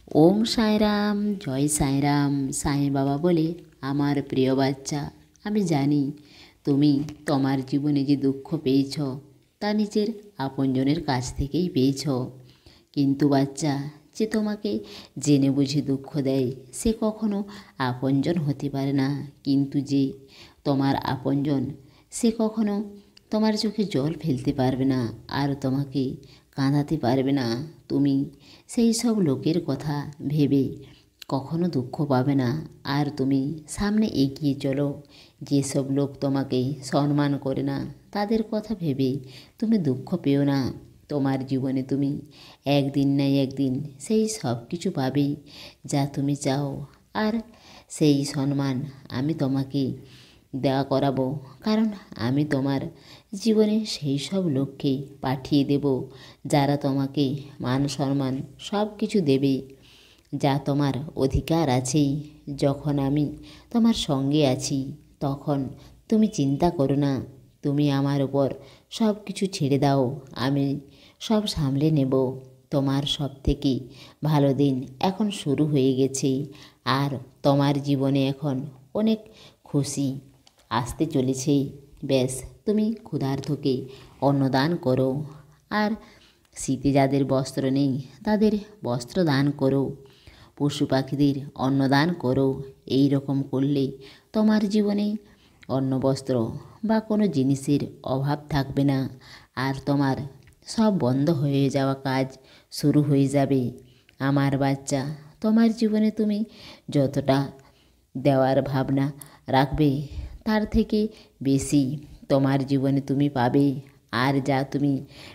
ওং সাঁইরাম, জয় সাঁইরাম। সাঁই বাবা বলে, আমার প্রিয় বাচ্চা, আমি জানি তুমি তোমার জীবনে যে দুঃখ পেয়েছ তা নিজের আপনজনের কাছ থেকেই পেয়েছ। কিন্তু বাচ্চা, যে তোমাকে জেনে বুঝে দুঃখ দেয় সে কখনো আপনজন হতে পারে না। কিন্তু যে তোমার আপনজন সে কখনো তোমার চোখে জল ফেলতে পারবে না আর তোমাকে কাঁদাতে পারবে না। তুমি সেই সব লোকের কথা ভেবে কখনো দুঃখ পাবে না। আর তুমি সামনে এগিয়ে চলো। যেসব লোক তোমাকে সম্মান করে না তাদের কথা ভেবে তুমি দুঃখ পেও না। তোমার জীবনে তুমি একদিন না একদিন সেই সব কিছু পাবে যা তুমি চাও। আর সেই সম্মান আমি তোমাকে দেওয়া করাবো, কারণ আমি তোমার জীবনে সেই সব লোককে পাঠিয়ে দেব যারা তোমাকে মান সম্মান সব কিছু দেবে যা তোমার অধিকার আছে। যখন আমি তোমার সঙ্গে আছি তখন তুমি চিন্তা করো না, তুমি আমার উপর সব কিছু ছেড়ে দাও, আমি সব সামলে নেব। তোমার সব থেকে ভালো দিন এখন শুরু হয়ে গেছে আর তোমার জীবনে এখন অনেক খুশি আসতে চলেছে। ব্যাস তুমি ক্ষুধার্তকে অন্নদান করো, আর শীতে যাদের বস্ত্র নেই তাদের বস্ত্র দান করো, পশু পাখিদের অন্নদান করো। এই রকম করলে তোমার জীবনে অন্ন বস্ত্র বা কোনো জিনিসের অভাব থাকবে না আর তোমার সব বন্ধ হয়ে যাওয়া কাজ শুরু হয়ে যাবে। আমার বাচ্চা, তোমার জীবনে তুমি যতটা দেওয়ার ভাবনা রাখবে তার থেকে বেশি তোমার জীবনে তুমি পাবে। আর যা তুমি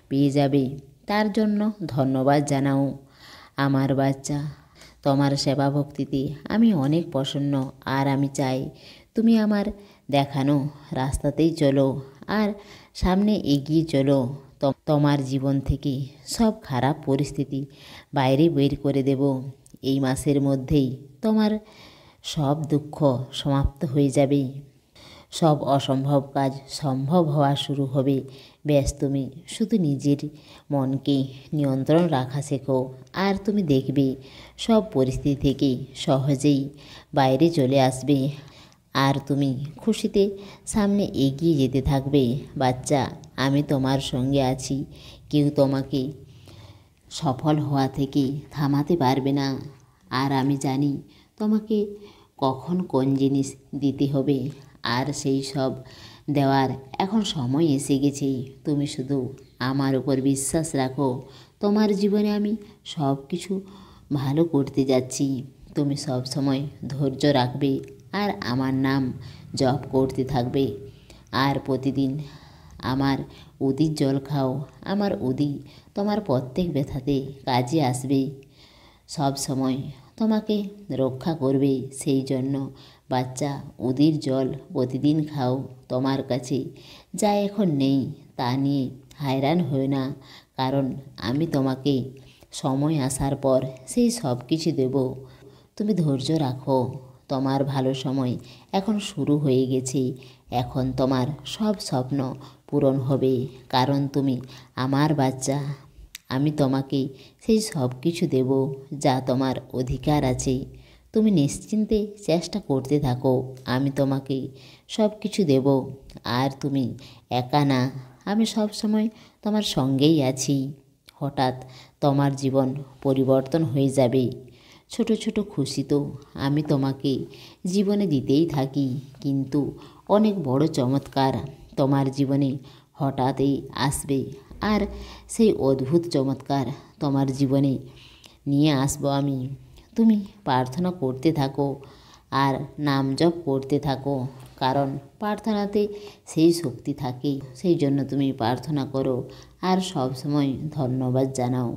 পেয়ে যাবে তার জন্য ধন্যবাদ জানাও। আমার বাচ্চা, তোমার সেবা ভক্তিতে আমি অনেক প্রসন্ন আর আমি চাই তুমি আমার দেখানো রাস্তাতেই চলো আর সামনে এগিয়ে চলো। তোমার জীবন থেকে সব খারাপ পরিস্থিতি বাইরে বের করে দেব। এই মাসের মধ্যেই তোমার সব দুঃখ সমাপ্ত হয়ে যাবে, সব অসম্ভব কাজ সম্ভব হওয়া শুরু হবে। ব্যাস তুমি শুধু নিজের মনকে নিয়ন্ত্রণ রাখা শেখো আর তুমি দেখবে সব পরিস্থিতি থেকে সহজেই বাইরে চলে আসবে আর তুমি খুশিতে সামনে এগিয়ে যেতে থাকবে। বাচ্চা, আমি তোমার সঙ্গে আছি, কেউ তোমাকে সফল হওয়া থেকে থামাতে পারবে না। আর আমি জানি তোমাকে কখন কোন জিনিস দিতে হবে আর সেই সব দেওয়ার এখন সময় এসে গেছে। তুমি শুধু আমার উপর বিশ্বাস রাখো, তোমার জীবনে আমি সব কিছু ভালো করতে যাচ্ছি। তুমি সব সময় ধৈর্য রাখবে আর আমার নাম জপ করতে থাকবে আর প্রতিদিন আমার উদির জল খাও। আমার উদি তোমার প্রত্যেক ব্যথাতে কাজে আসবে, সব সময় তোমাকে রক্ষা করবে। সেই জন্য বাচ্চা, উদির জল প্রতিদিন খাও। তোমার কাছে যা এখন নেই তা নিয়ে হায়রান হও না, কারণ আমি তোমাকে সময় আসার পর সেই সব কিছু দেব। তুমি ধৈর্য রাখো, তোমার ভালো সময় এখন শুরু হয়ে গেছে। এখন তোমার সব স্বপ্ন পূরণ হবে, কারণ তুমি আমার বাচ্চা। আমি তোমাকে সেই সব কিছু দেব যা তোমার অধিকার আছে। তুমি নিশ্চিন্তে চেষ্টা করতে থাকো, আমি তোমাকে সব কিছু দেব। আর তুমি একা না, আমি সব সময় তোমার সঙ্গেই আছি। হঠাৎ তোমার জীবন পরিবর্তন হয়ে যাবে। ছোট ছোট খুশি তো আমি তোমাকে জীবনে দিতেই থাকি, কিন্তু অনেক বড় চমৎকার তোমার জীবনে হঠাৎই আসবে আর সেই অদ্ভুত চমৎকার তোমার জীবনে নিয়ে আসবো আমি। তুমি প্রার্থনা করতে থাকো আর নাম জপ করতে থাকো, কারণ প্রার্থনাতে সেই শক্তি থাকে। সেই জন্য তুমি প্রার্থনা করো আর সব সময় ধন্যবাদ জানাও।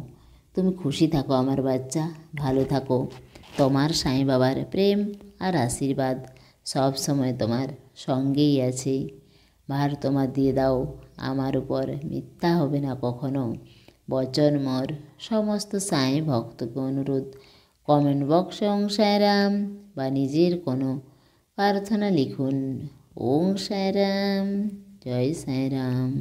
তুমি খুশি থাকো আমার বাচ্চা, ভালো থাকো। তোমার সাঁই বাবার প্রেম আর আশীর্বাদ সব সময় তোমার সঙ্গেই আছে। ভার তোমার দিয়ে দাও, আমার উপর মিথ্যা হবে না কখনো। বচন মোর সমস্ত সাঁই ভক্তকে অনুরোধ, কমেন্ট বক্সে ওং সাঁইরাম বা নিজের কোনো প্রার্থনা লিখুন। ওং সাঁইরাম, জয় সাঁইরাম।